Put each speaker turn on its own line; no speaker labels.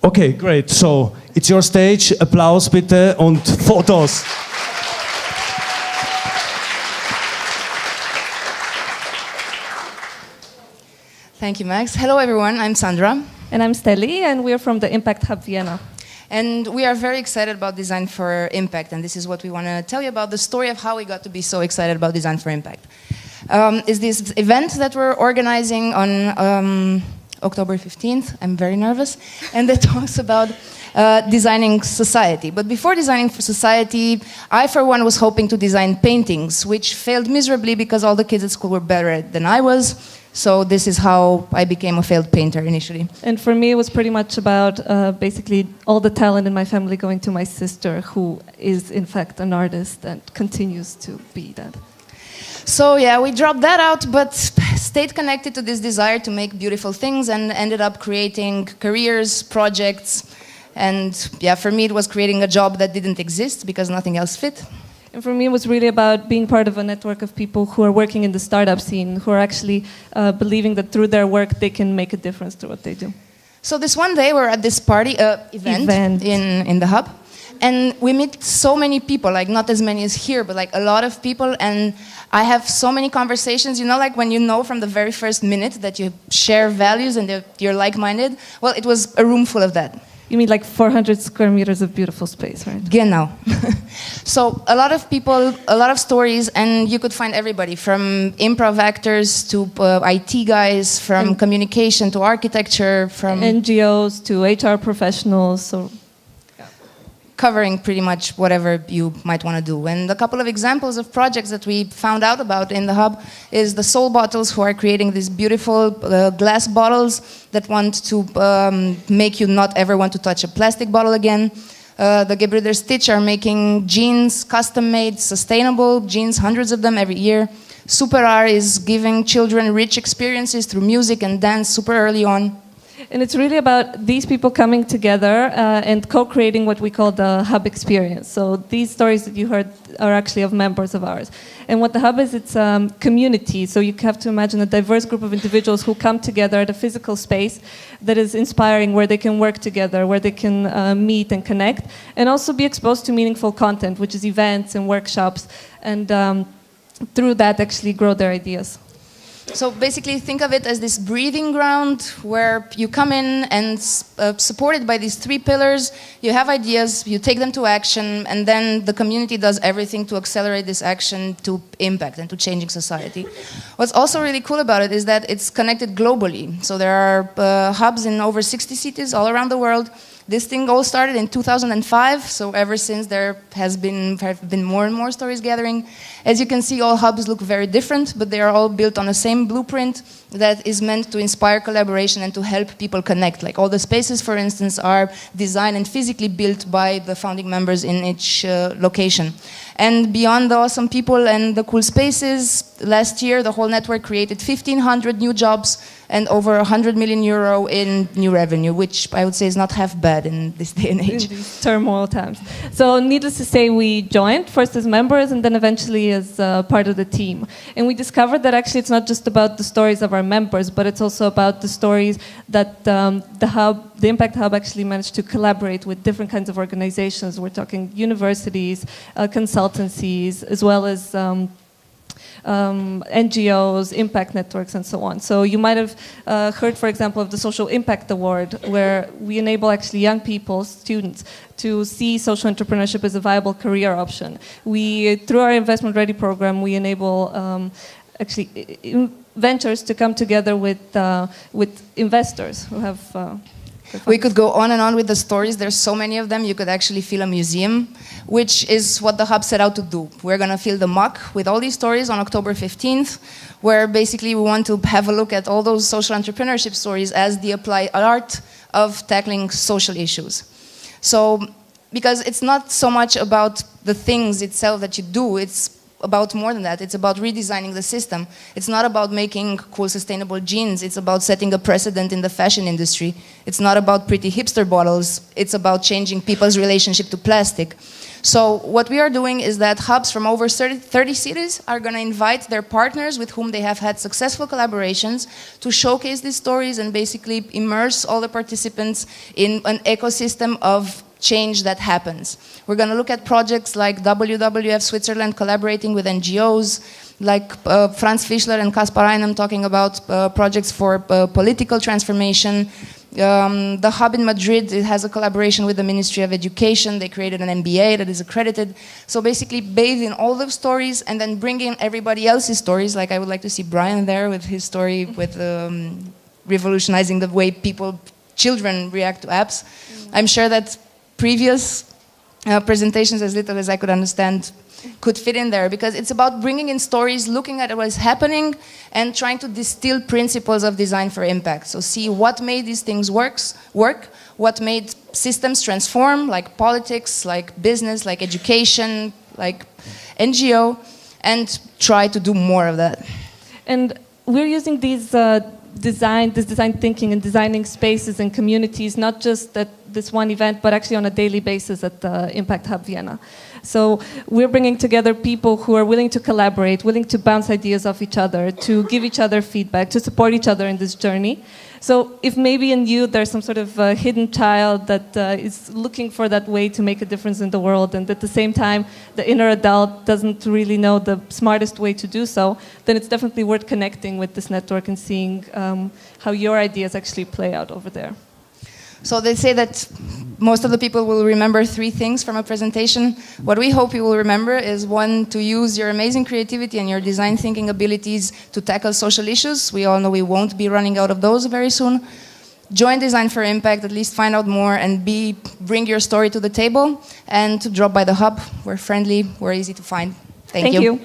Okay, great. So, it's your stage. Applaus bitte und Fotos.
Thank you, Max. Hello, everyone. I'm Sandra.
And I'm Steli, and we're from the Impact Hub Vienna.
And we are very excited about Design for Impact, and this is what we want to tell you about, the story of how we got to be so excited about Design for Impact. Is this event that we're organizing on October 15th. I'm very nervous. And it talks about designing society. But before designing for society, I, for one, was hoping to design paintings, which failed miserably because all the kids at school were better than I was. So this is how I became a failed painter initially.
And for me, it was pretty much about basically all the talent in my family going to my sister, who is in fact an artist and continues to be that.
So yeah, we dropped that out, but stayed connected to this desire to make beautiful things and ended up creating careers, projects, and yeah, for me it was creating a job that didn't exist because nothing else fit.
And for me, it was really about being part of a network of people who are working in the startup scene, who are actually believing that through their work they can make a difference to what they do.
So this one day we're at this party event. In the hub, and we meet so many people, like not as many as here, but like a lot of people, and I have so many conversations, you know, like when you know from the very first minute that you share values and that you're like-minded. Well, it was a room full of that.
You mean like 400 square meters of beautiful space, right?
Genau. So a lot of people, a lot of stories, and you could find everybody from improv actors to IT guys, from communication to architecture, from
NGOs to HR professionals. So
covering pretty much whatever you might want to do. And a couple of examples of projects that we found out about in the hub is the Soul Bottles, who are creating these beautiful glass bottles that want to make you not ever want to touch a plastic bottle again. The Gebrüder Stitch are making jeans, custom-made, sustainable jeans, hundreds of them every year. Super R is giving children rich experiences through music and dance super early on.
And it's really about these people coming together and co-creating what we call the hub experience. So these stories that you heard are actually of members of ours. And what the hub is, it's community. So you have to imagine a diverse group of individuals who come together at a physical space that is inspiring, where they can work together, where they can meet and connect, and also be exposed to meaningful content, which is events and workshops, and through that actually grow their ideas.
So basically think of it as this breathing ground where you come in and supported by these three pillars, you have ideas, you take them to action, and then the community does everything to accelerate this action to impact and to changing society. What's also really cool about it is that it's connected globally. So there are hubs in over 60 cities all around the world. This thing all started in 2005, so ever since there have been more and more stories gathering. As you can see, all hubs look very different, but they are all built on the same blueprint that is meant to inspire collaboration and to help people connect. Like all the spaces, for instance, are designed and physically built by the founding members in each location. And beyond the awesome people and the cool spaces, last year the whole network created 1,500 new jobs and over 100 million euro in new revenue, which I would say is not half bad in this day and age.
In these turmoil times. So needless to say, we joined first as members and then eventually as part of the team. And we discovered that actually it's not just about the stories of our members, but it's also about the stories that the Impact Hub actually managed to collaborate with different kinds of organizations. We're talking universities, consultancies, as well as NGOs, impact networks, and so on. So you might have heard, for example, of the Social Impact Award, where we enable actually young people, students, to see social entrepreneurship as a viable career option. Through our Investment Ready program, we enable ventures to come together with investors who have.
We could go on and on with the stories. There's so many of them. You could actually feel a museum, which is what the hub set out to do. We're going to fill the muck with all these stories on October 15th, where basically we want to have a look at all those social entrepreneurship stories as the applied art of tackling social issues. So, because it's not so much about the things itself that you do, it's about more than that. It's about redesigning the system. It's not about making cool sustainable jeans. It's about setting a precedent in the fashion industry. It's not about pretty hipster bottles. It's about changing people's relationship to plastic. So what we are doing is that hubs from over 30 cities are going to invite their partners with whom they have had successful collaborations to showcase these stories and basically immerse all the participants in an ecosystem of change that happens. We're going to look at projects like WWF Switzerland collaborating with NGOs, like Franz Fischler and Kaspar Einem talking about projects for political transformation. The hub in Madrid, it has a collaboration with the Ministry of Education. They created an MBA that is accredited. So basically bathe in all those stories and then bring in everybody else's stories. Like I would like to see Brian there with his story with revolutionizing the way children react to apps. I'm sure that previous presentations, as little as I could understand, could fit in there, because it's about bringing in stories, looking at what is happening, and trying to distill principles of design for impact. So see what made these things work, what made systems transform, like politics, like business, like education, like NGO, and try to do more of that.
And we're using these design thinking and designing spaces and communities, not just at this one event, but actually on a daily basis at the Impact Hub Vienna. So we're bringing together people who are willing to collaborate, willing to bounce ideas off each other, to give each other feedback, to support each other in this journey. So if maybe in you there's some sort of hidden child that is looking for that way to make a difference in the world, and at the same time the inner adult doesn't really know the smartest way to do so, then it's definitely worth connecting with this network and seeing how your ideas actually play out over there.
So they say that most of the people will remember 3 things from a presentation. What we hope you will remember is, 1, to use your amazing creativity and your design thinking abilities to tackle social issues. We all know we won't be running out of those very soon. Join Design for Impact, at least find out more, and bring your story to the table. And to drop by the hub. We're friendly, we're easy to find. Thank you.